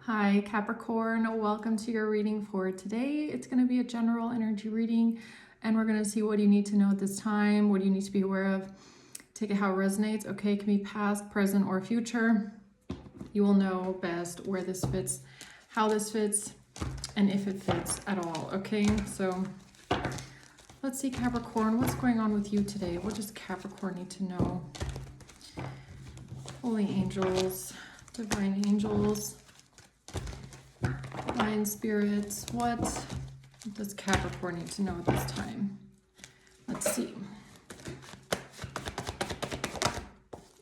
Hi Capricorn, welcome to your reading for today. It's going to be a general energy reading and we're going to see what you need to know at this time, what you need to be aware of. Take it how it resonates. Okay, it can be past, present, or future. You will know best where this fits, how this fits, and if it fits at all. Okay, so let's see Capricorn, what's going on with you today? What does Capricorn need to know? Holy angels, divine angels, divine spirits, what does Capricorn need to know at this time? Let's see.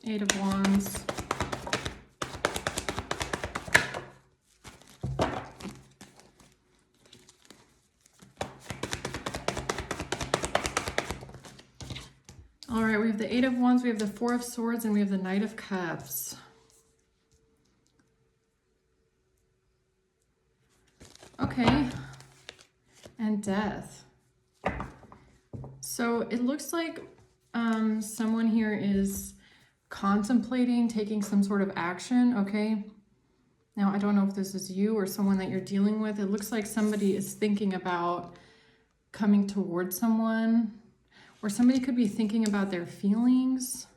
Eight of Wands. All right, we have the Eight of Wands, we have the Four of Swords, and we have the Knight of Cups. Okay, and Death. So it looks like someone here is contemplating taking some sort of action, okay? Now, I don't know if this is you or someone that you're dealing with. It looks like somebody is thinking about coming towards someone, or somebody could be thinking about their feelings.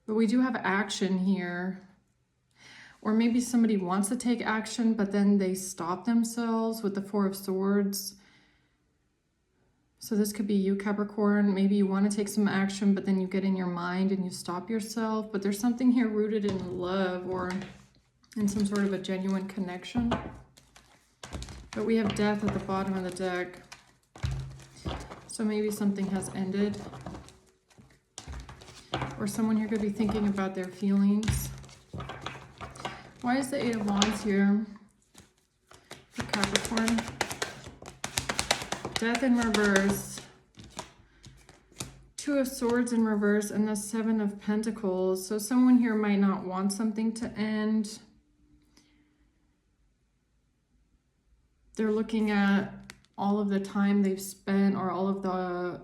But we do have action here. Or maybe somebody wants to take action, but then they stop themselves with the Four of Swords. So this could be you, Capricorn. Maybe you want to take some action, but then you get in your mind and you stop yourself. But there's something here rooted in love or in some sort of a genuine connection. But we have Death at the bottom of the deck. So maybe something has ended. Or someone here could be thinking about their feelings. Why is the Eight of Wands here for Capricorn? Death in reverse. Two of Swords in reverse and the Seven of Pentacles. So someone here might not want something to end. They're looking at all of the time they've spent or all of the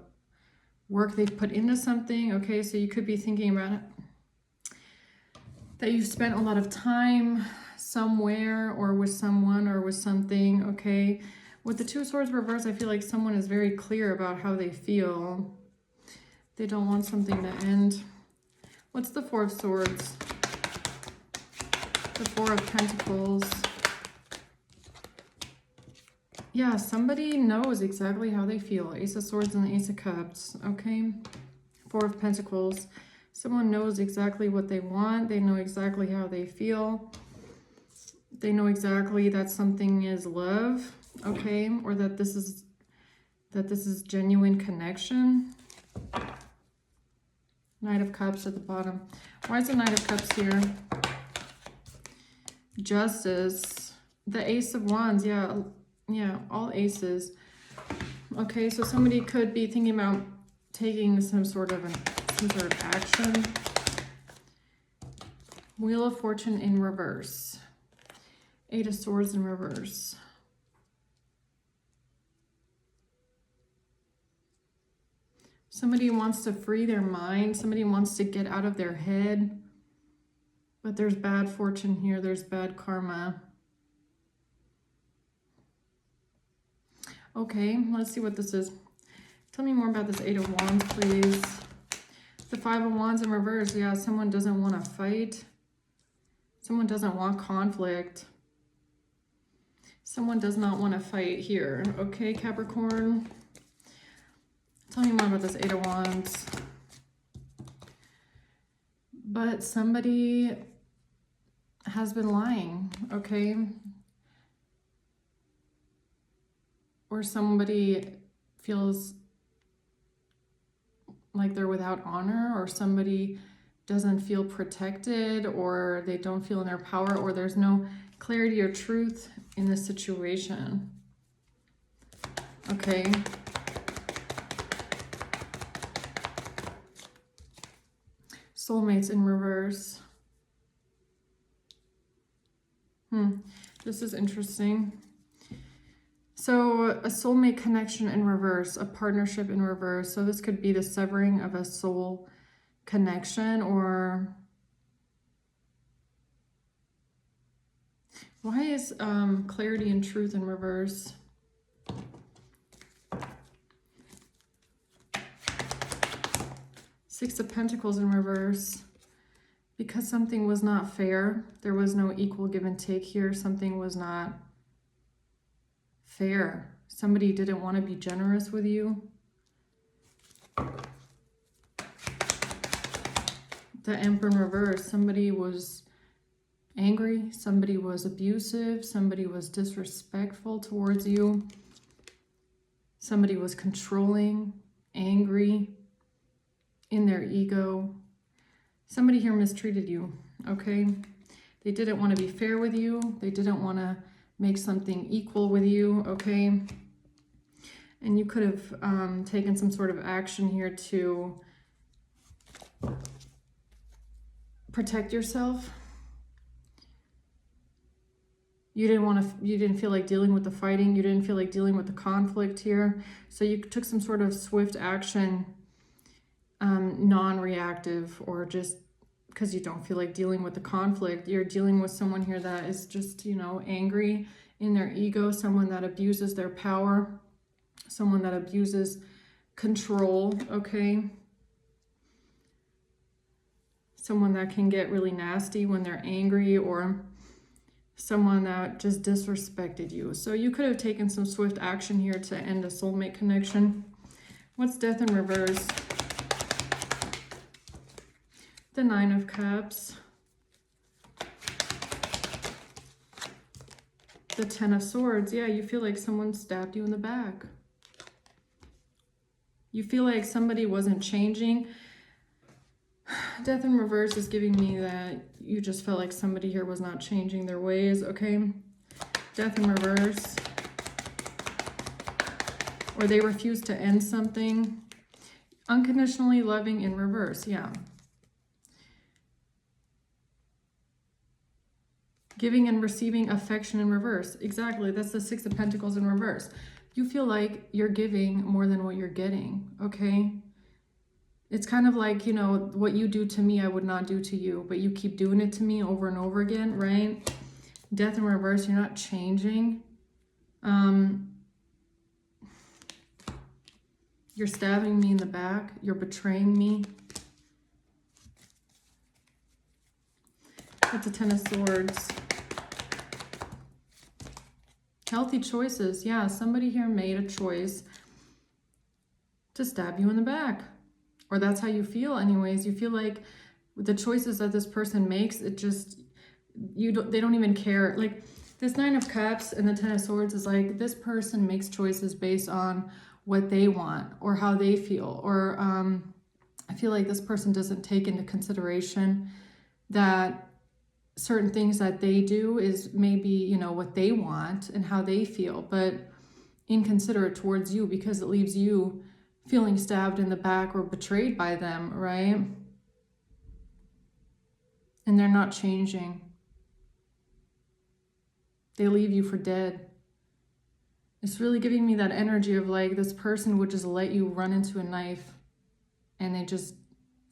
work they've put into something. Okay, so you could be thinking about it. That you've spent a lot of time somewhere or with someone or with something, okay? With the Two of Swords reversed, I feel like someone is very clear about how they feel. They don't want something to end. What's the Four of Swords? The Four of Pentacles. Yeah, somebody knows exactly how they feel. Ace of Swords and the Ace of Cups, okay? Four of Pentacles. Someone knows exactly what they want. They know exactly how they feel. They know exactly that something is love, okay? Or that this is genuine connection. Knight of Cups at the bottom. Why is the Knight of Cups here? Justice. The Ace of Wands, yeah, all aces. Okay, so somebody could be thinking about taking some sort of action. Wheel of Fortune in reverse. Eight of Swords in reverse. Somebody wants to free their mind. Somebody wants to get out of their head. But there's bad fortune here. There's bad karma. Okay, let's see what this is. Tell me more about this Eight of Wands, please. The Five of Wands in reverse. Yeah, someone doesn't want to fight. Someone doesn't want conflict. Someone does not want to fight here. Okay, Capricorn. Tell me more about this Eight of Wands. But somebody has been lying, okay? Or somebody feels like they're without honor, or somebody doesn't feel protected, or they don't feel in their power, or there's no clarity or truth in the situation. Okay. Soulmates in reverse. This is interesting. So a soulmate connection in reverse, a partnership in reverse. So this could be the severing of a soul connection, or Why is clarity and truth in reverse? Six of Pentacles in reverse. Because something was not fair. There was no equal give and take here. Something was not fair. Somebody didn't want to be generous with you. The Emperor in reverse. Somebody was angry. Somebody was abusive. Somebody was disrespectful towards you. Somebody was controlling, angry, in their ego. Somebody here mistreated you, okay? They didn't want to be fair with you. They didn't want to make something equal with you, okay? And you could have taken some sort of action here to protect yourself. You didn't feel like dealing with the fighting. You didn't feel like dealing with the conflict here. So you took some sort of swift action, non-reactive, or just because you don't feel like dealing with the conflict. You're dealing with someone here that is just, you know, angry in their ego, someone that abuses their power, someone that abuses control, okay? Someone that can get really nasty when they're angry, or someone that just disrespected you. So you could have taken some swift action here to end a soulmate connection. What's Death in reverse? The Nine of Cups. The Ten of Swords. Yeah, you feel like someone stabbed you in the back. You feel like somebody wasn't changing. Death in reverse is giving me that you just felt like somebody here was not changing their ways, okay? Death in reverse. Or they refused to end something. Unconditionally loving in reverse, yeah. Giving and receiving affection in reverse. Exactly, that's the Six of Pentacles in reverse. You feel like you're giving more than what you're getting, okay? It's kind of like, you know, what you do to me, I would not do to you, but you keep doing it to me over and over again, right? Death in reverse, you're not changing. You're stabbing me in the back. You're betraying me. That's a Ten of Swords. Healthy choices. Yeah, somebody here made a choice to stab you in the back. Or that's how you feel anyways. You feel like the choices that this person makes, it just, they don't even care. Like this Nine of Cups and the Ten of Swords is like, this person makes choices based on what they want or how they feel. Or I feel like this person doesn't take into consideration that certain things that they do is maybe, you know, what they want and how they feel, but inconsiderate towards you because it leaves you feeling stabbed in the back or betrayed by them, right? And they're not changing. They leave you for dead. It's really giving me that energy of like this person would just let you run into a knife and they just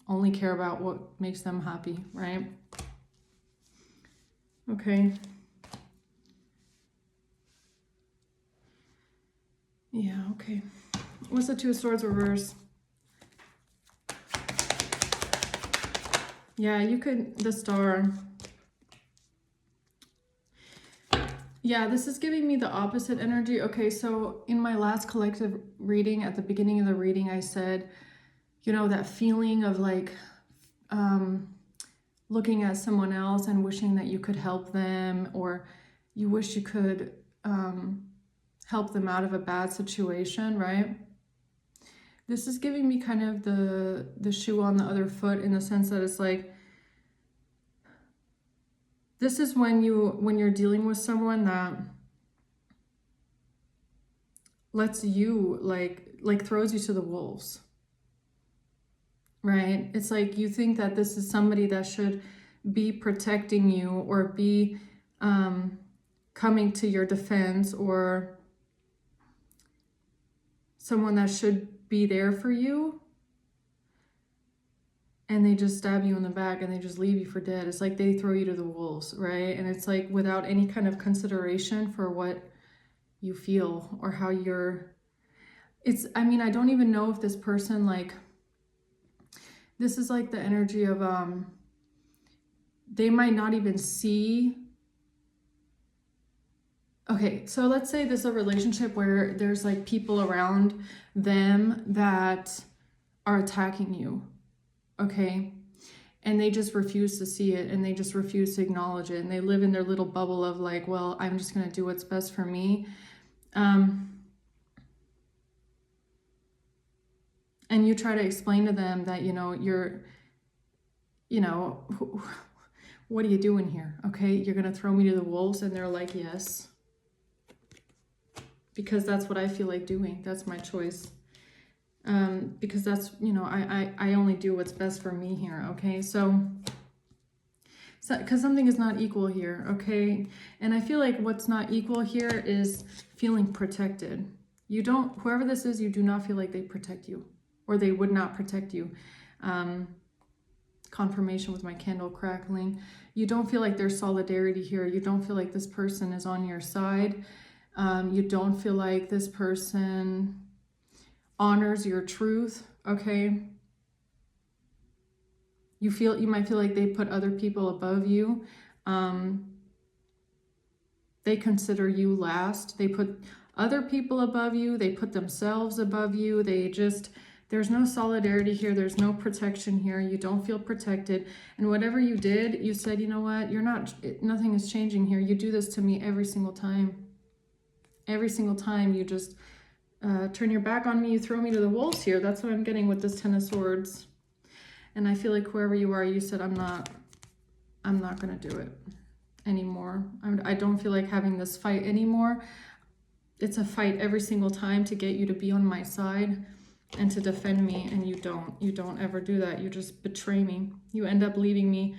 only care about what makes them happy, right? Okay. Yeah, okay. What's the Two of Swords reverse? Yeah, you could, the Star. Yeah, this is giving me the opposite energy. Okay, so in my last collective reading, at the beginning of the reading, I said, you know, that feeling of like looking at someone else and wishing that you could help them, or you wish you could help them out of a bad situation, right? This is giving me kind of the shoe on the other foot, in the sense that it's like, this is when you're dealing with someone that lets you like throws you to the wolves, right? It's like you think that this is somebody that should be protecting you or be coming to your defense, or someone that should be there for you. and they just stab you in the back and they just leave you for dead. It's like they throw you to the wolves, right? And it's like without any kind of consideration for what you feel or how you're, I mean, I don't even know if this person, like, this is like the energy of, they might not even see. Okay, so let's say this is a relationship where there's like people around them that are attacking you, okay? And they just refuse to see it, and they just refuse to acknowledge it, and they live in their little bubble of like, well, I'm just gonna do what's best for me. And you try to explain to them that, what are you doing here? Okay, you're gonna throw me to the wolves, and they're like, yes. Because that's what I feel like doing. That's my choice. Because that's, I only do what's best for me here, okay? So because something is not equal here, okay? And I feel like what's not equal here is feeling protected. Whoever this is, you do not feel like they protect you, or they would not protect you. Confirmation with my candle crackling. You don't feel like there's solidarity here. You don't feel like this person is on your side. You don't feel like this person honors your truth, okay? You might feel like they put other people above you. They consider you last. They put other people above you. They put themselves above you. There's no solidarity here. There's no protection here. You don't feel protected. And whatever you did, you said, you know what? Nothing is changing here. You do this to me every single time. Every single time you just turn your back on me, you throw me to the wolves here. That's what I'm getting with this Ten of Swords. And I feel like whoever you are, you said, I'm not going to do it anymore. I don't feel like having this fight anymore. It's a fight every single time to get you to be on my side and to defend me. And you don't ever do that. You just betray me. You end up leaving me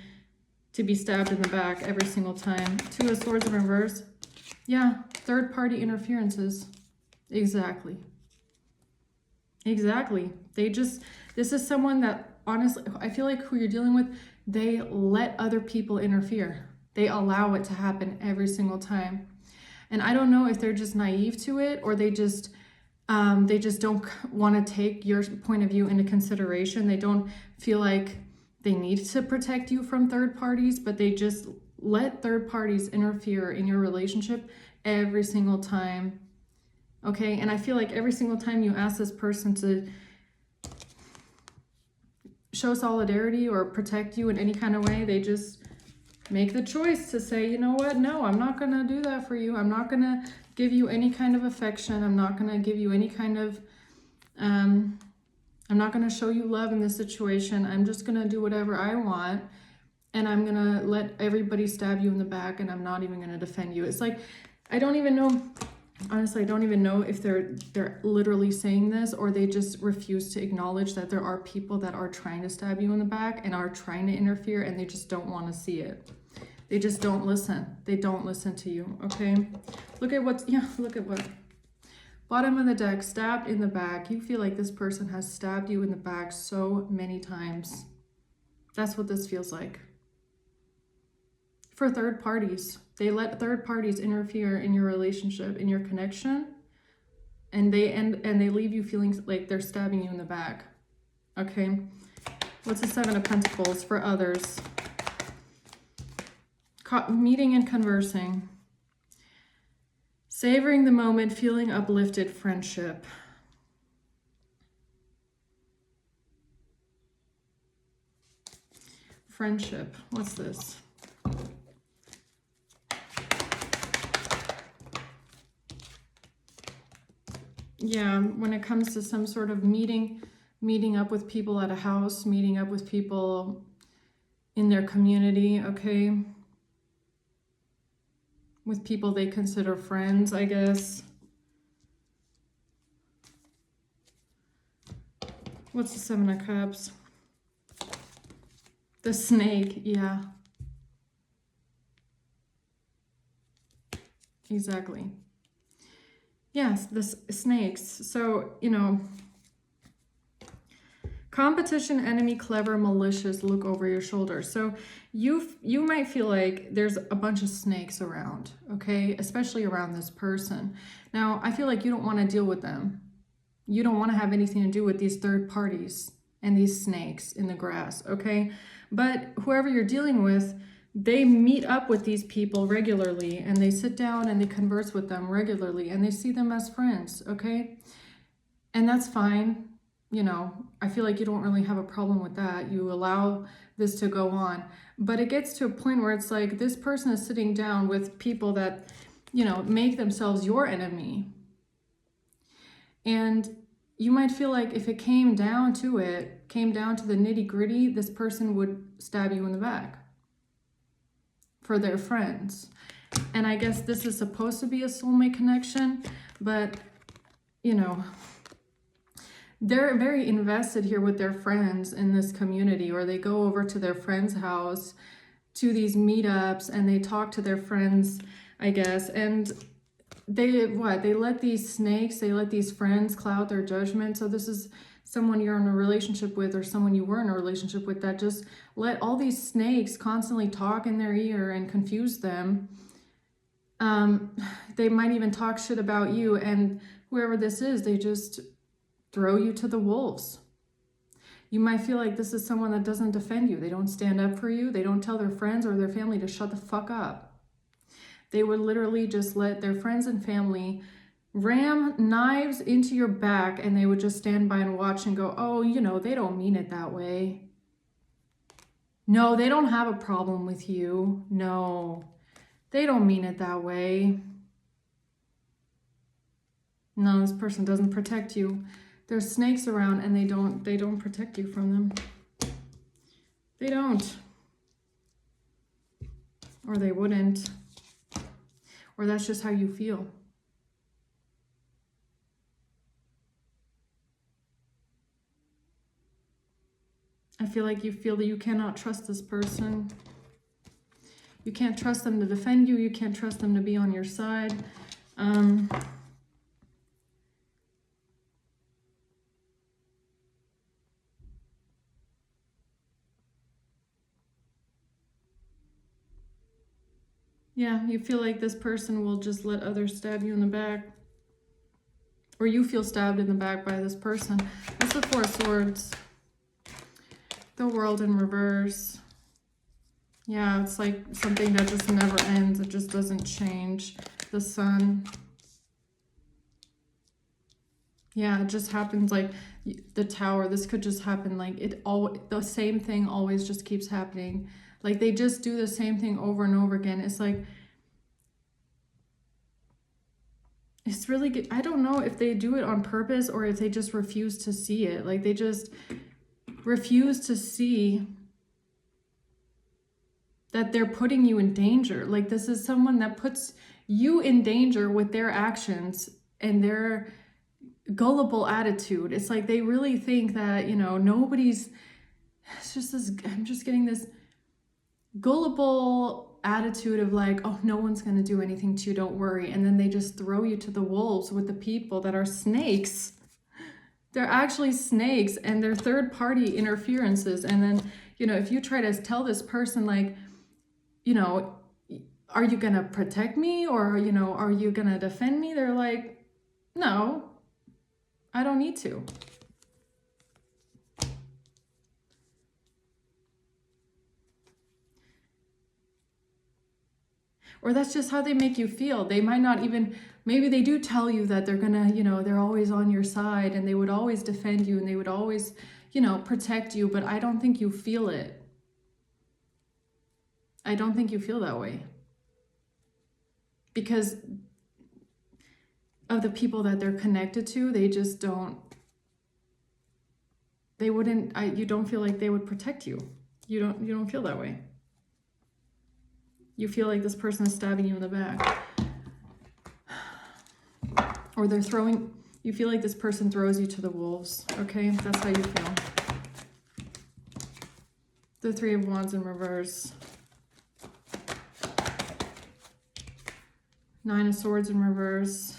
to be stabbed in the back every single time. Two of Swords in reverse. Yeah, third party interferences. Exactly. This is someone that, honestly, I feel like who you're dealing with, they let other people interfere. They allow it to happen every single time. And I don't know if they're just naive to it, or they just don't want to take your point of view into consideration. They don't feel like they need to protect you from third parties, but they just let third parties interfere in your relationship every single time. Okay, and I feel like every single time you ask this person to show solidarity or protect you in any kind of way, they just make the choice to say, you know what, no, I'm not going to do that for you. I'm not going to give you any kind of affection. I'm not going to give you any kind of, I'm not going to show you love in this situation. I'm just going to do whatever I want. And I'm going to let everybody stab you in the back, and I'm not even going to defend you. It's like, I don't even know. Honestly, I don't even know if they're literally saying this, or they just refuse to acknowledge that there are people that are trying to stab you in the back and are trying to interfere, and they just don't want to see it. They just don't listen. They don't listen to you, okay? Look at what. Bottom of the deck, stabbed in the back. You feel like this person has stabbed you in the back so many times. That's what this feels like. For third parties. They let third parties interfere in your relationship, in your connection, and they leave you feeling like they're stabbing you in the back. Okay? What's the Seven of Pentacles for others? Meeting and conversing. Savoring the moment, feeling uplifted, friendship. Friendship. What's this? Yeah, when it comes to some sort of meeting up with people at a house, meeting up with people in their community, okay? With people they consider friends, I guess. What's the Seven of Cups? The snake, yeah. Exactly. Yes, the snakes. So, Competition, enemy, clever, malicious, look over your shoulder. So you might feel like there's a bunch of snakes around, okay? Especially around this person. Now, I feel like you don't want to deal with them. You don't want to have anything to do with these third parties and these snakes in the grass, okay? But whoever you're dealing with, they meet up with these people regularly, and they sit down and they converse with them regularly, and they see them as friends, okay? And that's fine. You know, I feel like you don't really have a problem with that. You allow this to go on. But it gets to a point where it's like this person is sitting down with people that, you know, make themselves your enemy. And you might feel like if it came down to the nitty gritty, this person would stab you in the back for their friends. And I guess this is supposed to be a soulmate connection, but, you know, they're very invested here with their friends in this community, or they go over to their friend's house to these meetups and they talk to their friends, I guess. And they let these snakes, they let these friends cloud their judgment. So this is someone you're in a relationship with, or someone you were in a relationship with, that just let all these snakes constantly talk in their ear and confuse them. They might even talk shit about you, and whoever this is, they just throw you to the wolves. You might feel like this is someone that doesn't defend you. They don't stand up for you. They don't tell their friends or their family to shut the fuck up. They would literally just let their friends and family ram knives into your back, and they would just stand by and watch and go, oh, you know, they don't mean it that way. No, they don't have a problem with you. No, they don't mean it that way. No, this person doesn't protect you. There's snakes around, and they don't protect you from them. They don't. Or they wouldn't. Or that's just how you feel. I feel like you feel that you cannot trust this person. You can't trust them to defend you. You can't trust them to be on your side. Yeah, you feel like this person will just let others stab you in the back. Or you feel stabbed in the back by this person. That's the Four of Swords. The World in reverse. Yeah, it's like something that just never ends. It just doesn't change. The Sun. Yeah, it just happens like the Tower. This could just happen like the same thing always just keeps happening. Like they just do the same thing over and over again. It's like, it's really good. I don't know if they do it on purpose or if they just refuse to see it. Like they just refuse to see that they're putting you in danger. Like this is someone that puts you in danger with their actions and their gullible attitude. It's like they really think that, you know, it's just this, I'm just getting this gullible attitude of like, oh, no one's going to do anything to you, don't worry. And then they just throw you to the wolves with the people that are snakes. They're actually snakes, and they're third party interferences. And then, you know, if you try to tell this person like, you know, are you going to protect me, or, you know, are you going to defend me? They're like, no, I don't need to. Or that's just how they make you feel. They might not even, maybe they do tell you that they're gonna, you know, they're always on your side and they would always defend you and they would always, you know, protect you, but I don't think you feel it. I don't think you feel that way. Because of the people that they're connected to, they just don't, they wouldn't, you don't feel like they would protect you. You don't feel that way. You feel like this person is stabbing you in the back. Or you feel like this person throws you to the wolves, okay? That's how you feel. The Three of Wands in reverse. Nine of Swords in reverse.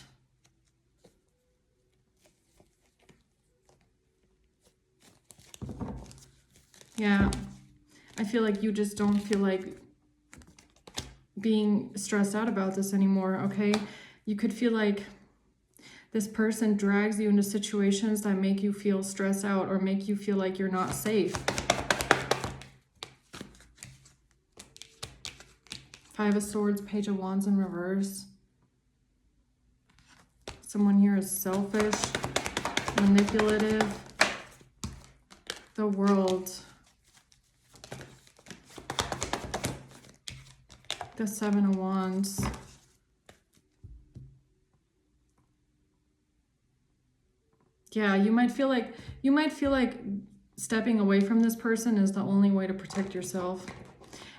Yeah. I feel like you just don't feel like being stressed out about this anymore, okay? You could feel like this person drags you into situations that make you feel stressed out or make you feel like you're not safe. Five of Swords, Page of Wands in reverse. Someone here is selfish, manipulative. The World. The Seven of Wands. Yeah, you might feel like stepping away from this person is the only way to protect yourself.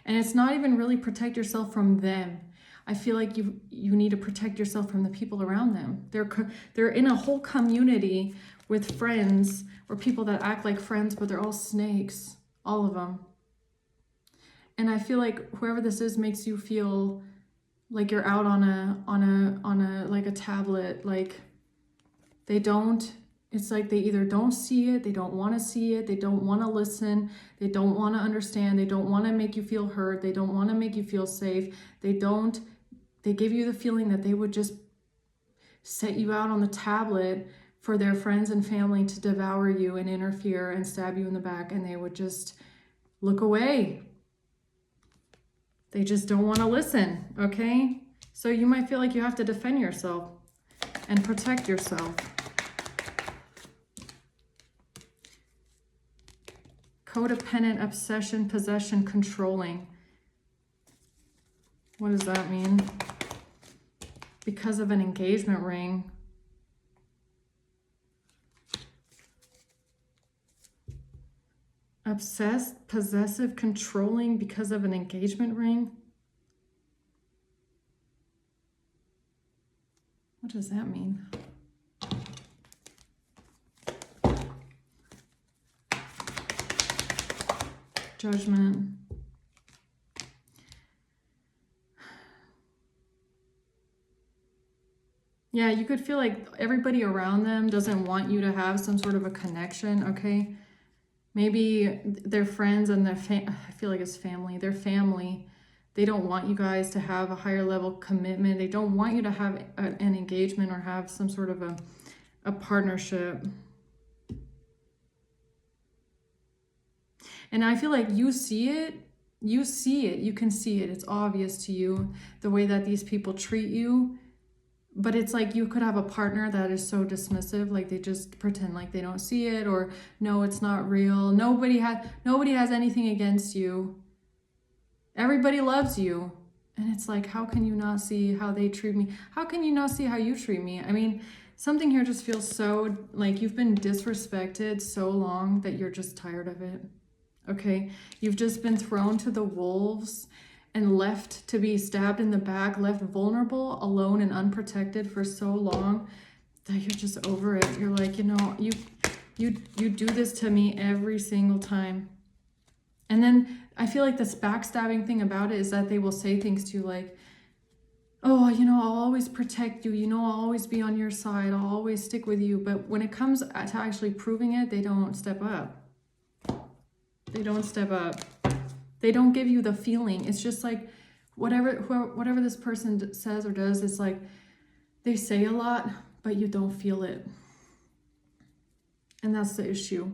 And it's not even really protect yourself from them. I feel like you need to protect yourself from the people around them. They're in a whole community with friends or people that act like friends, but they're all snakes, all of them. And I feel like whoever this is makes you feel like you're out on a like a tablet. Like it's like they either don't see it, they don't want to see it, they don't want to listen, they don't want to understand, they don't want to make you feel hurt, they don't want to make you feel safe, they give you the feeling that they would just set you out on the tablet for their friends and family to devour you and interfere and stab you in the back, and they would just look away. They just don't want to listen, okay? So you might feel like you have to defend yourself and protect yourself. Codependent, obsession, possession, controlling. What does that mean? Because of an engagement ring. Obsessed, possessive, controlling because of an engagement ring. What does that mean? Judgment. Yeah, you could feel like everybody around them doesn't want you to have some sort of a connection, okay? Maybe their friends and I feel like it's family, their family, they don't want you guys to have a higher level commitment. They don't want you to have an engagement or have some sort of a partnership. And I feel like you see it, you can see it. It's obvious to you the way that these people treat you. But it's like you could have a partner that is so dismissive, like they just pretend like they don't see it, or no, it's not real. Nobody has anything against you. Everybody loves you. And it's like, how can you not see how they treat me? How can you not see how you treat me? I mean, something here just feels so like you've been disrespected so long that you're just tired of it. Okay? You've just been thrown to the wolves and left to be stabbed in the back, left vulnerable, alone, and unprotected for so long that you're just over it. You're like, you know, you do this to me every single time. And then I feel like this backstabbing thing about it is that they will say things to you like, oh, you know, I'll always protect you. You know, I'll always be on your side. I'll always stick with you. But when it comes to actually proving it, they don't step up. They don't step up. They don't give you the feeling. It's just like whatever this person says or does, it's like they say a lot, but you don't feel it. And that's the issue.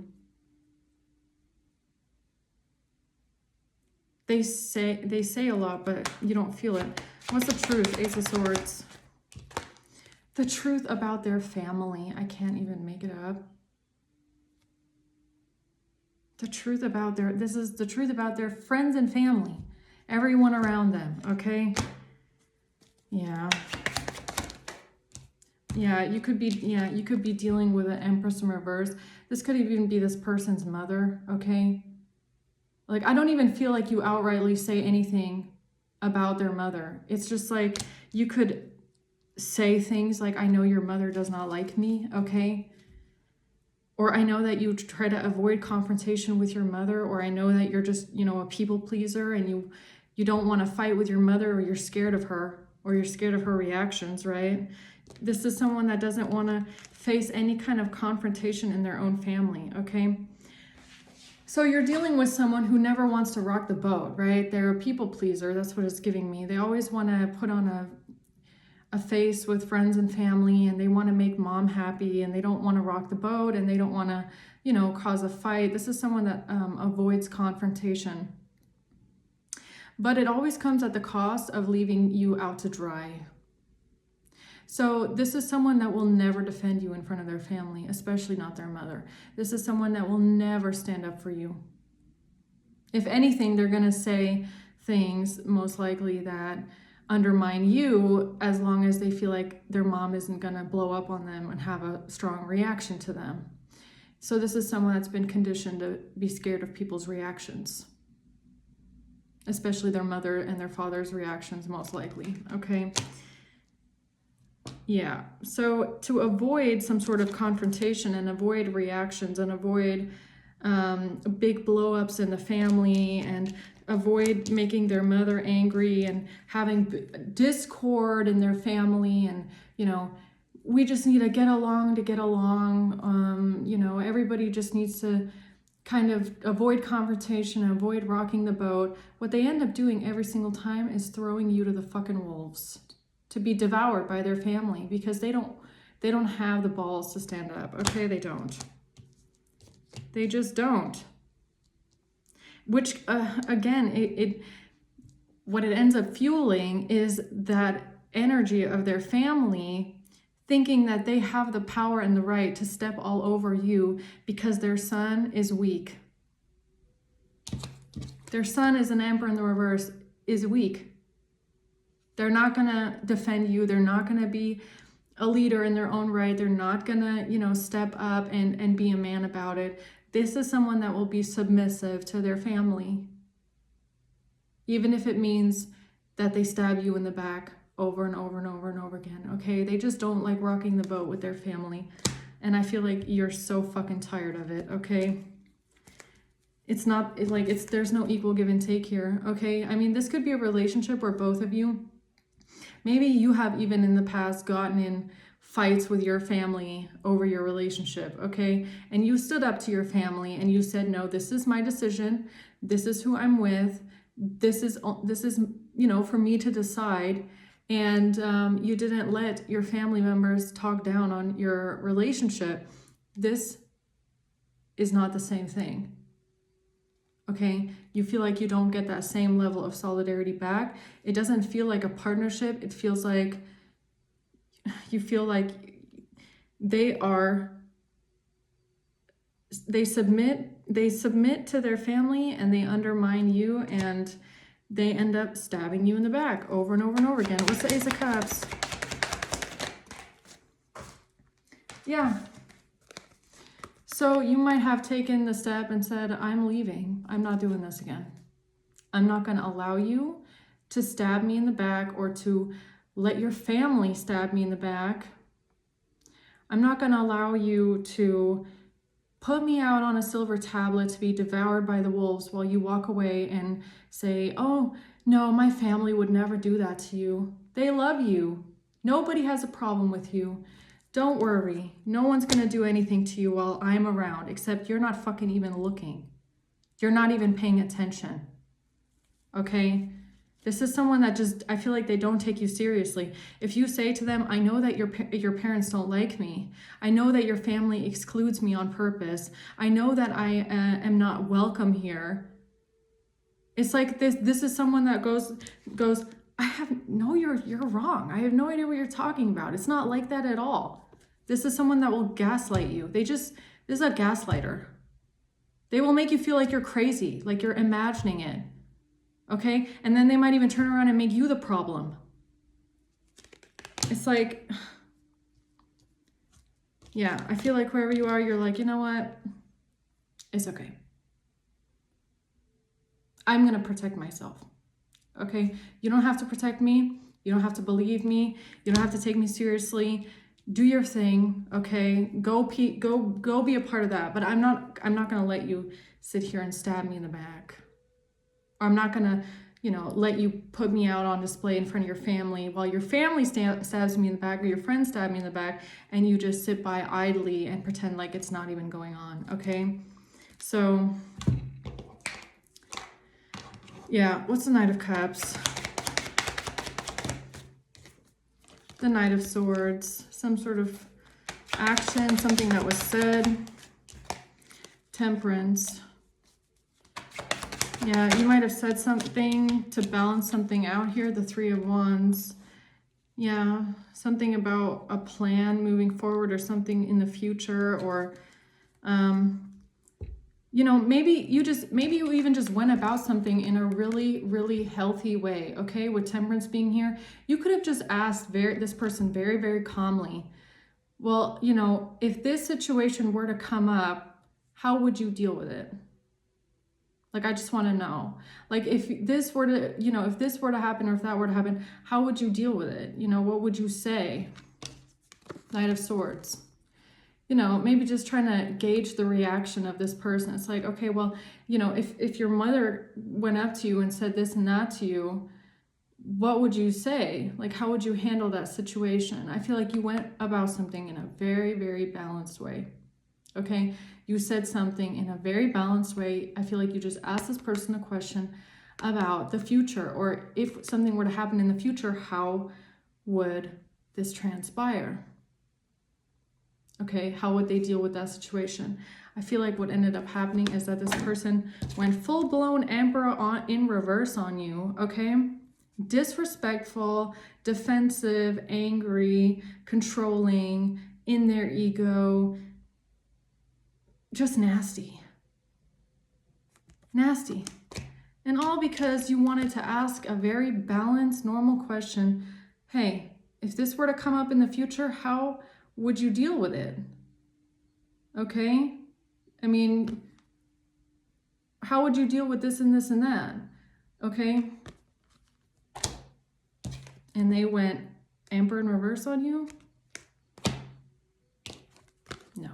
They say a lot, but you don't feel it. What's the truth? Ace of Swords. The truth about their family. I can't even make it up. The truth about this is the truth about their friends and family. Everyone around them, okay? Yeah. Yeah, you could be dealing with an Empress in reverse. This could even be this person's mother, okay? Like, I don't even feel like you outrightly say anything about their mother. It's just like you could say things like, I know your mother does not like me, okay? Or I know that you try to avoid confrontation with your mother, or I know that you're just, you know, a people pleaser and you don't want to fight with your mother, or you're scared of her, or you're scared of her reactions, right? This is someone that doesn't want to face any kind of confrontation in their own family, okay? So you're dealing with someone who never wants to rock the boat, right? They're a people pleaser. That's what it's giving me. They always want to put on a face with friends and family, and they want to make mom happy, and they don't want to rock the boat, and they don't want to, cause a fight. This is someone that avoids confrontation. But it always comes at the cost of leaving you out to dry. So this is someone that will never defend you in front of their family, especially not their mother. This is someone that will never stand up for you. If anything, they're going to say things, most likely, that undermine you, as long as they feel like their mom isn't going to blow up on them and have a strong reaction to them. So this is someone that's been conditioned to be scared of people's reactions, especially their mother and their father's reactions, most likely. Okay. Yeah, so to avoid some sort of confrontation and avoid reactions and avoid big blow-ups in the family and avoid making their mother angry and having discord in their family, and we just need to get along to get along. Everybody just needs to kind of avoid confrontation, avoid rocking the boat. What they end up doing every single time is throwing you to the fucking wolves, to be devoured by their family, because they don't have the balls to stand up. Okay, they don't. They just don't. Which again, what it ends up fueling is that energy of their family, thinking that they have the power and the right to step all over you because their son is weak. Their son is an Emperor in the reverse, is weak. They're not going to defend you. They're not going to be a leader in their own right. They're not going to, step up and be a man about it. This is someone that will be submissive to their family, even if it means that they stab you in the back over and over and over and over again. Okay, they just don't like rocking the boat with their family. And I feel like you're so fucking tired of it. Okay. It's not there's no equal give and take here. Okay. I mean, this could be a relationship where both of you, maybe you have even in the past gotten in fights with your family over your relationship, okay? And you stood up to your family and you said, no, this is my decision. This is who I'm with. This is for me to decide. And you didn't let your family members talk down on your relationship. This is not the same thing. Okay, you feel like you don't get that same level of solidarity back. It doesn't feel like a partnership. It feels like you feel like they submit to their family, and they undermine you, and they end up stabbing you in the back over and over and over again. What's the Ace of Cups? Yeah. So you might have taken the step and said, I'm leaving. I'm not doing this again. I'm not going to allow you to stab me in the back or to let your family stab me in the back. I'm not going to allow you to put me out on a silver tablet to be devoured by the wolves while you walk away and say, oh, no, my family would never do that to you. They love you. Nobody has a problem with you. Don't worry. No one's going to do anything to you while I'm around, except you're not fucking even looking. You're not even paying attention. Okay? This is someone that just, I feel like they don't take you seriously. If you say to them, I know that your parents don't like me. I know that your family excludes me on purpose. I know that I am not welcome here. It's like this is someone that goes, you're wrong. I have no idea what you're talking about. It's not like that at all. This is someone that will gaslight you. This is a gaslighter. They will make you feel like you're crazy, like you're imagining it. Okay? And then they might even turn around and make you the problem. It's like, yeah, I feel like wherever you are, you're like, you know what? It's okay. I'm going to protect myself. Okay? You don't have to protect me. You don't have to believe me. You don't have to take me seriously. Do your thing, okay? Go be a part of that. But I'm not going to let you sit here and stab me in the back. Or I'm not going to, let you put me out on display in front of your family while your family stabs me in the back, or your friends stab me in the back, and you just sit by idly and pretend like it's not even going on, okay? So, yeah, what's the Knight of Cups? The Knight of Swords, some sort of action, something that was said. Temperance. Yeah, you might have said something to balance something out here. The Three of Wands. Yeah, something about a plan moving forward or something in the future, or you know, maybe you even just went about something in a really, really healthy way. Okay, with Temperance being here, you could have just asked this person very, very calmly, well, you know, if this situation were to come up, how would you deal with it? Like, I just want to know, like, if this were to, you know, if this were to happen, or if that were to happen, how would you deal with it? You know, what would you say? Knight of Swords. You know, maybe just trying to gauge the reaction of this person. It's like, okay, well, you know, if your mother went up to you and said this and that to you, what would you say? Like, how would you handle that situation? I feel like you went about something in a very, very balanced way. Okay, you said something in a very balanced way. I feel like you just asked this person a question about the future, or if something were to happen in the future, how would this transpire? Okay, how would they deal with that situation? I feel like what ended up happening is that this person went full-blown Emperor in reverse on you, okay? Disrespectful, defensive, angry, controlling, in their ego, just nasty. Nasty. And all because you wanted to ask a very balanced, normal question. Hey, if this were to come up in the future, how would you deal with it? Okay? I mean, how would you deal with this and this and that? Okay? And they went Emperor in reverse on you? No.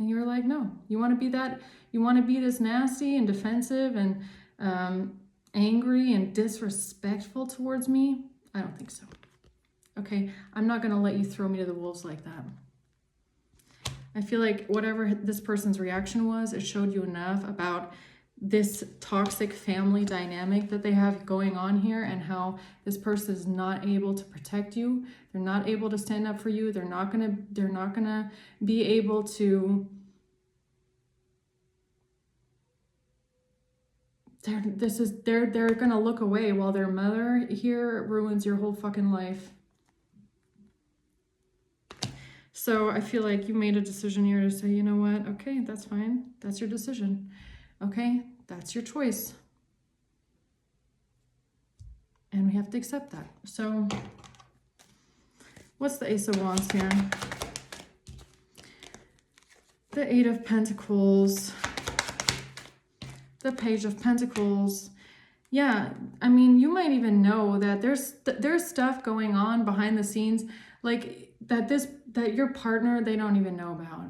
And you were like, no. You want to be that? You want to be this nasty and defensive and angry and disrespectful towards me? I don't think so. Okay, I'm not going to let you throw me to the wolves like that. I feel like whatever this person's reaction was, it showed you enough about this toxic family dynamic that they have going on here, and how this person is not able to protect you. They're not able to stand up for you. They're not gonna be able to. They're gonna look away while their mother here ruins your whole fucking life. So I feel like you made a decision here to say, you know what? Okay, that's fine. That's your decision. Okay, that's your choice. And we have to accept that. So what's the Ace of Wands here? The Eight of Pentacles. The Page of Pentacles. Yeah, I mean, you might even know that there's stuff going on behind the scenes, like that your partner, they don't even know about.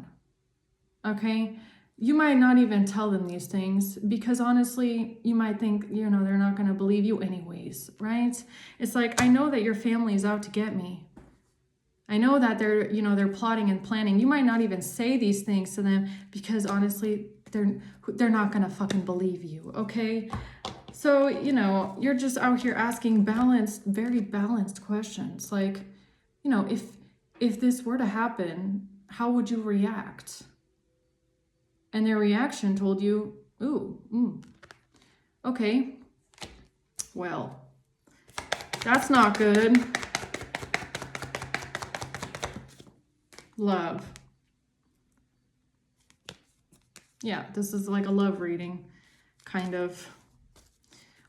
Okay? You might not even tell them these things because honestly, you might think, you know, they're not going to believe you anyways, right? It's like, I know that your family is out to get me. I know that they're plotting and planning. You might not even say these things to them because honestly, they're not going to fucking believe you, okay? So, you know, you're just out here asking very balanced questions. Like, you know, if this were to happen, how would you react? And their reaction told you, ooh, okay, well, that's not good. Love. Yeah, this is like a love reading, kind of.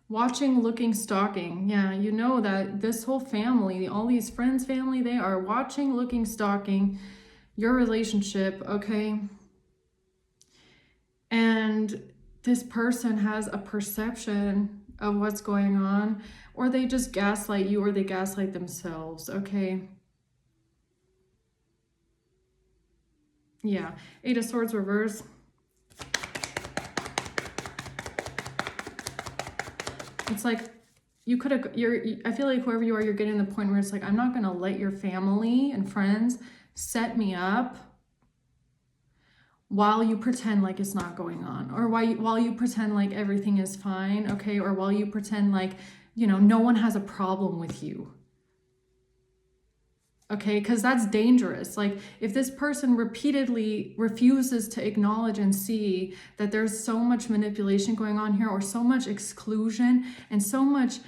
Watching, looking, stalking. Yeah, you know that this whole family, all these friends' family, they are watching, looking, stalking your relationship, okay? And this person has a perception of what's going on, or they just gaslight you, or they gaslight themselves, okay? Yeah, Eight of Swords reverse. It's like you could have, I feel like whoever you are, you're getting to the point where it's like, I'm not going to let your family and friends set me up while you pretend like it's not going on, or while you pretend like everything is fine, okay? Or while you pretend like, no one has a problem with you. Okay, because that's dangerous. Like, if this person repeatedly refuses to acknowledge and see that there's so much manipulation going on here, or so much exclusion, and so much,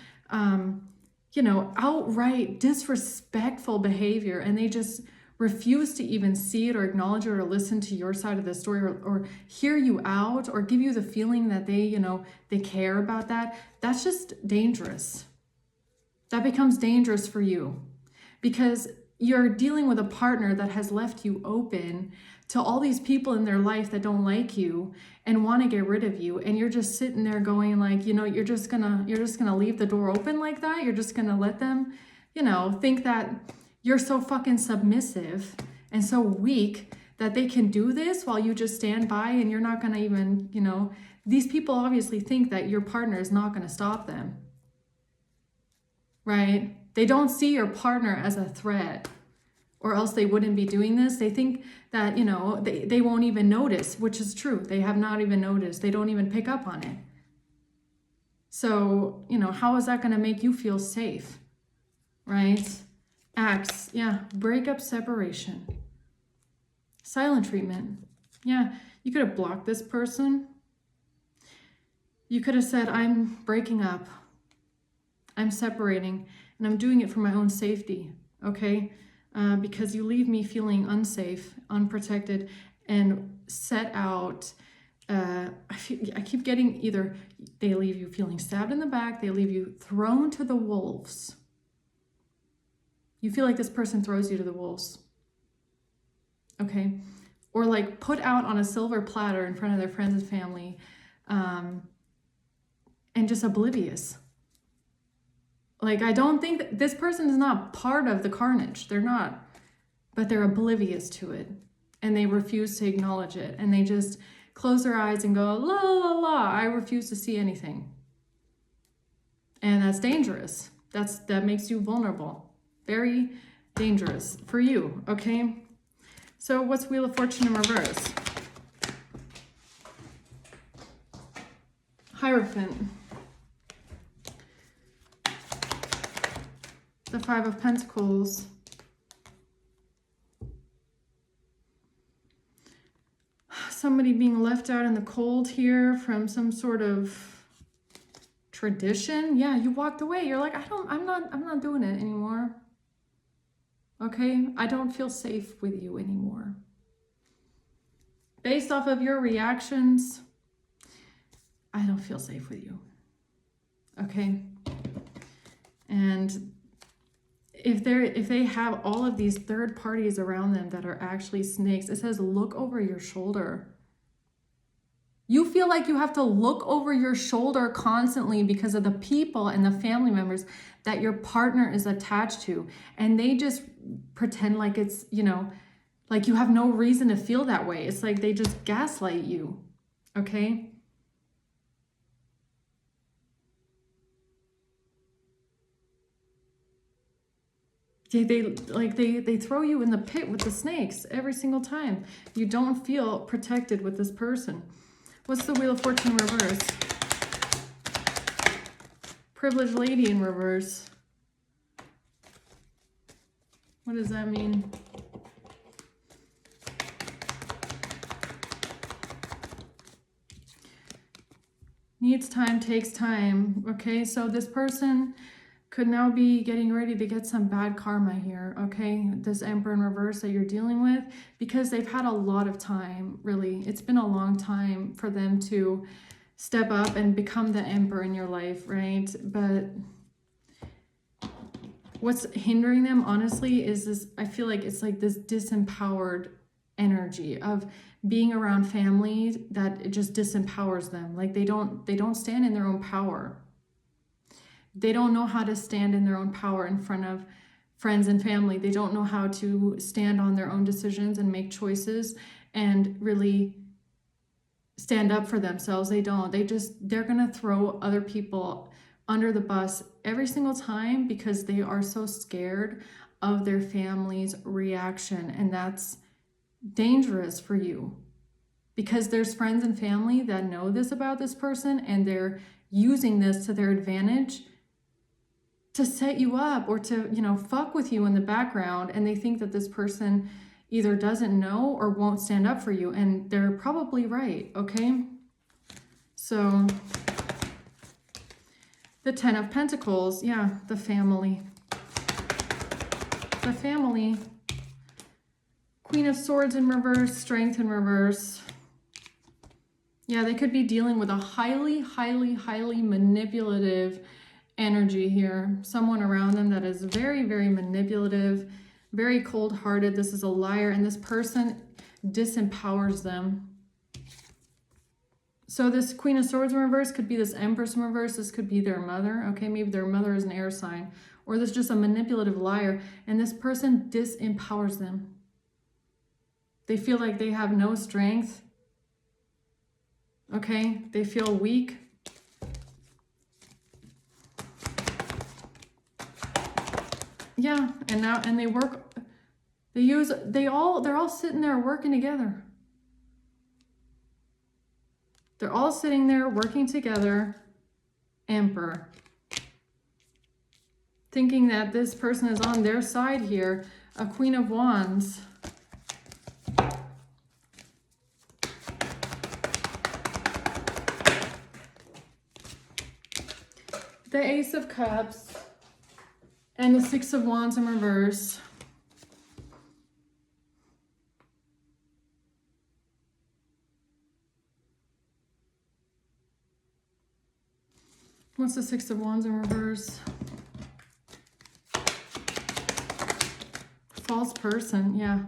outright disrespectful behavior, and they just refuse to even see it or acknowledge it or listen to your side of the story, or hear you out, or give you the feeling that they care about that, that's just dangerous. That becomes dangerous for you, because you're dealing with a partner that has left you open to all these people in their life that don't like you and want to get rid of you, and you're just sitting there going like, you're just gonna leave the door open like that. You're just gonna let them, think that you're so fucking submissive and so weak that they can do this while you just stand by, and you're not gonna even, these people obviously think that your partner is not gonna stop them, right? They don't see your partner as a threat, or else they wouldn't be doing this. They think that, they won't even notice, which is true. They have not even noticed. They don't even pick up on it. So, how is that going to make you feel safe, right? Acts, yeah, breakup, separation. Silent treatment. Yeah, you could have blocked this person. You could have said, I'm breaking up. I'm separating. And I'm doing it for my own safety, okay? Because you leave me feeling unsafe, unprotected, and set out. I keep getting either they leave you feeling stabbed in the back, they leave you thrown to the wolves. You feel like this person throws you to the wolves, okay? Or like put out on a silver platter in front of their friends and family, and just oblivious. Like, I don't think that this person is not part of the carnage. They're not, but they're oblivious to it, and they refuse to acknowledge it, and they just close their eyes and go, la, la, la, I refuse to see anything. And that's dangerous. That makes you vulnerable. Very dangerous for you, okay? So what's Wheel of Fortune in reverse? Hierophant. The Five of Pentacles. Somebody being left out in the cold here from some sort of tradition. Yeah, you walked away. You're like, I'm not doing it anymore. Okay? I don't feel safe with you anymore. Based off of your reactions, I don't feel safe with you. Okay? And if they have all of these third parties around them that are actually snakes, it says look over your shoulder. You feel like you have to look over your shoulder constantly because of the people and the family members that your partner is attached to. And they just pretend like it's, like you have no reason to feel that way. It's like they just gaslight you, okay? They throw you in the pit with the snakes every single time. You don't feel protected with this person. What's the Wheel of Fortune in reverse? Privileged Lady in reverse. What does that mean? Needs time, takes time. Okay, so this person could now be getting ready to get some bad karma here, okay? This Emperor in reverse that you're dealing with, because they've had a lot of time, really. It's been a long time for them to step up and become the Emperor in your life, right? But what's hindering them, honestly, is this, I feel like it's like this disempowered energy of being around family that it just disempowers them. Like they don't stand in their own power. They don't know how to stand in their own power in front of friends and family. They don't know how to stand on their own decisions and make choices and really stand up for themselves. They don't. They're going to throw other people under the bus every single time because they are so scared of their family's reaction. And that's dangerous for you. because there's friends and family that know this about this person, and they're using this to their advantage to set you up or to, you know, fuck with you in the background. And they think that this person either doesn't know or won't stand up for you. And they're probably right, okay? So the 10 of Pentacles, yeah, the family. The family. Queen of Swords in reverse, Strength in reverse. Yeah, they could be dealing with a highly, highly, highly manipulative energy here. Someone around them that is very, very manipulative, very cold-hearted. This is a liar, and this person disempowers them. So this Queen of Swords in reverse could be this Empress in reverse. This could be their mother. Okay, maybe their mother is an air sign. Or this is just a manipulative liar, and this person disempowers them. They feel like they have no strength. Okay, they feel weak. Yeah, and they work, they're all sitting there working together. They're all sitting there working together. Emperor. Thinking that this person is on their side here. A Queen of Wands. The Ace of Cups. And the Six of Wands in reverse. What's the Six of Wands in reverse? False person, yeah.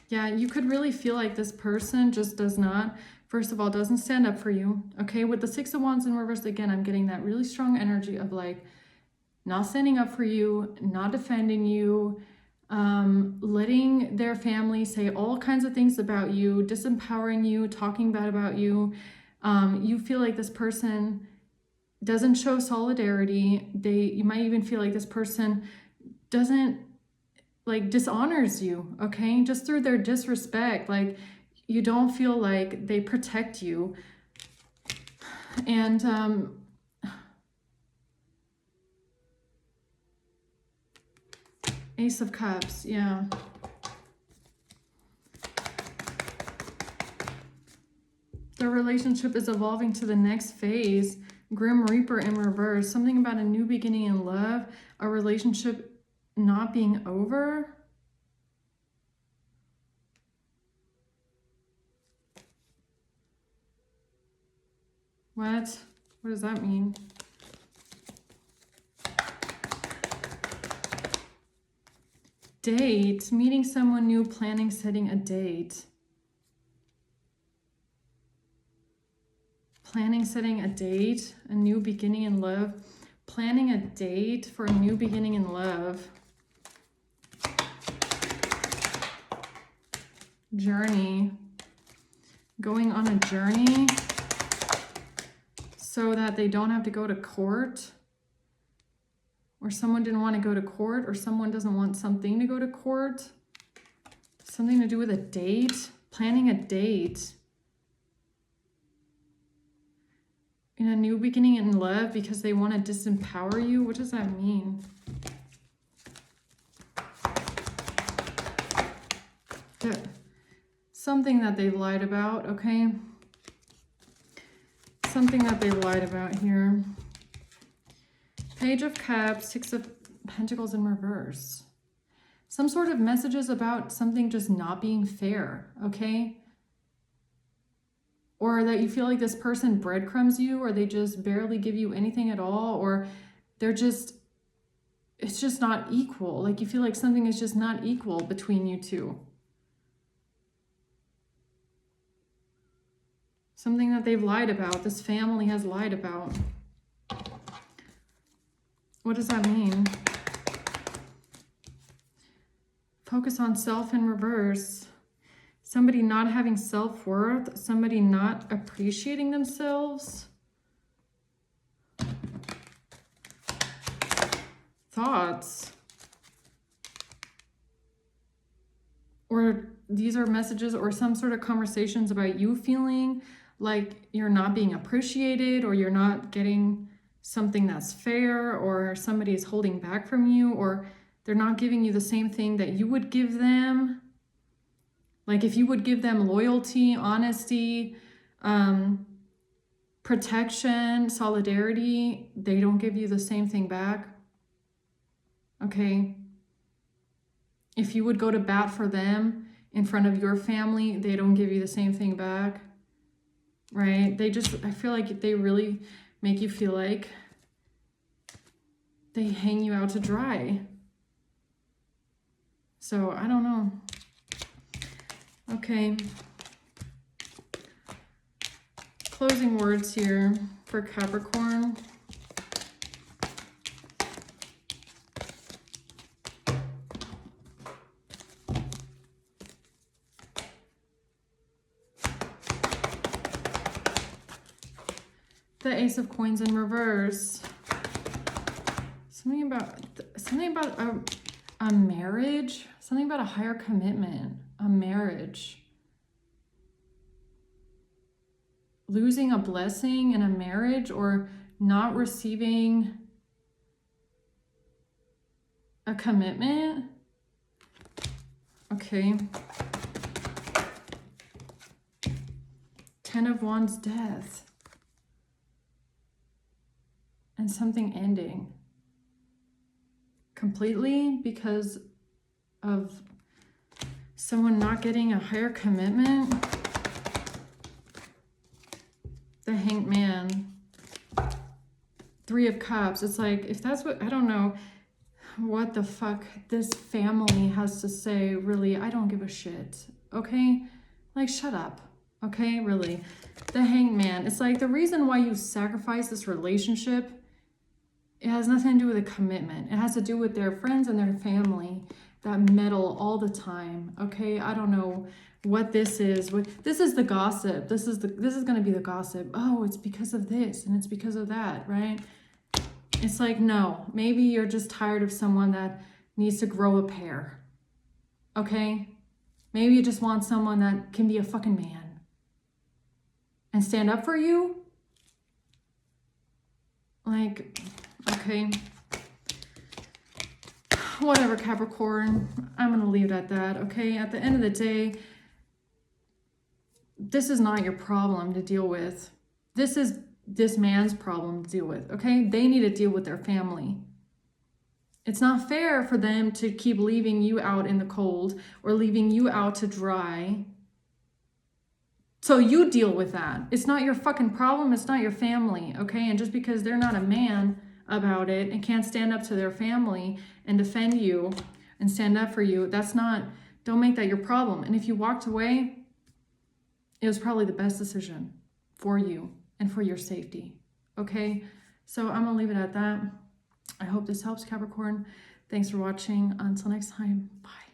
Yeah, you could really feel like this person just does not, first of all, doesn't stand up for you. Okay, with the Six of Wands in reverse, again, I'm getting that really strong energy of like not standing up for you, not defending you, letting their family say all kinds of things about you, disempowering you, talking bad about you. You feel like this person doesn't show solidarity. You might even feel like this person doesn't, like, dishonors you, okay? Just through their disrespect. Like, you don't feel like they protect you. And Ace of Cups, yeah. The relationship is evolving to the next phase. Grim Reaper in reverse. Something about a new beginning in love. A relationship not being over. What? What does that mean? Date. Meeting someone new, planning, setting a date. Planning, setting a date, a new beginning in love. Planning a date for a new beginning in love. Journey. Going on a journey so that they don't have to go to court. Or someone didn't want to go to court, or someone doesn't want something to go to court. Something to do with a date. Planning a date. In a new beginning in love because they want to disempower you. What does that mean? Something that they've lied about, okay? Something that they've lied about here. Page of Cups, Six of Pentacles in reverse. Some sort of messages about something just not being fair, okay? Or that you feel like this person breadcrumbs you, or they just barely give you anything at all, or they're just, it's just not equal. Like you feel like something is just not equal between you two. Something that they've lied about, this family has lied about. What does that mean? Focus on self in reverse. Somebody not having self-worth, somebody not appreciating themselves. Thoughts. Or these are messages or some sort of conversations about you feeling like you're not being appreciated, or you're not getting something that's fair, or somebody's holding back from you, or they're not giving you the same thing that you would give them. Like if you would give them loyalty, honesty, protection, solidarity, they don't give you the same thing back. Okay? If you would go to bat for them in front of your family, they don't give you the same thing back. Right? I feel like they really make you feel like they hang you out to dry. So, I don't know. Okay. Closing words here for Capricorn. The Ace of Coins in reverse. Something about a marriage. Something about a higher commitment. A marriage. Losing a blessing in a marriage, or not receiving a commitment. Okay. 10 of Wands, death. And something ending completely because of someone not getting a higher commitment. The Hanged Man. 3 of Cups. It's like, if that's what, I don't know what the fuck this family has to say, really. I don't give a shit. Okay? Like, shut up. Okay? Really. The Hanged Man. It's like the reason why you sacrifice this relationship, it has nothing to do with a commitment. It has to do with their friends and their family that meddle all the time. Okay? I don't know what this is. This is the gossip. This is going to be the gossip. Oh, it's because of this and it's because of that, right? It's like, no, maybe you're just tired of someone that needs to grow a pair. Okay? Maybe you just want someone that can be a fucking man and stand up for you. Like, okay. Whatever, Capricorn. I'm going to leave it at that, okay? At the end of the day, this is not your problem to deal with. This is this man's problem to deal with, okay? They need to deal with their family. It's not fair for them to keep leaving you out in the cold or leaving you out to dry. So you deal with that. It's not your fucking problem. It's not your family, okay? And just because they're not a man about it and can't stand up to their family and defend you and stand up for you, don't make that your problem. And if you walked away, it was probably the best decision for you and for your safety, okay? So I'm gonna leave it at that. I hope this helps, Capricorn. Thanks for watching. Until next time, bye.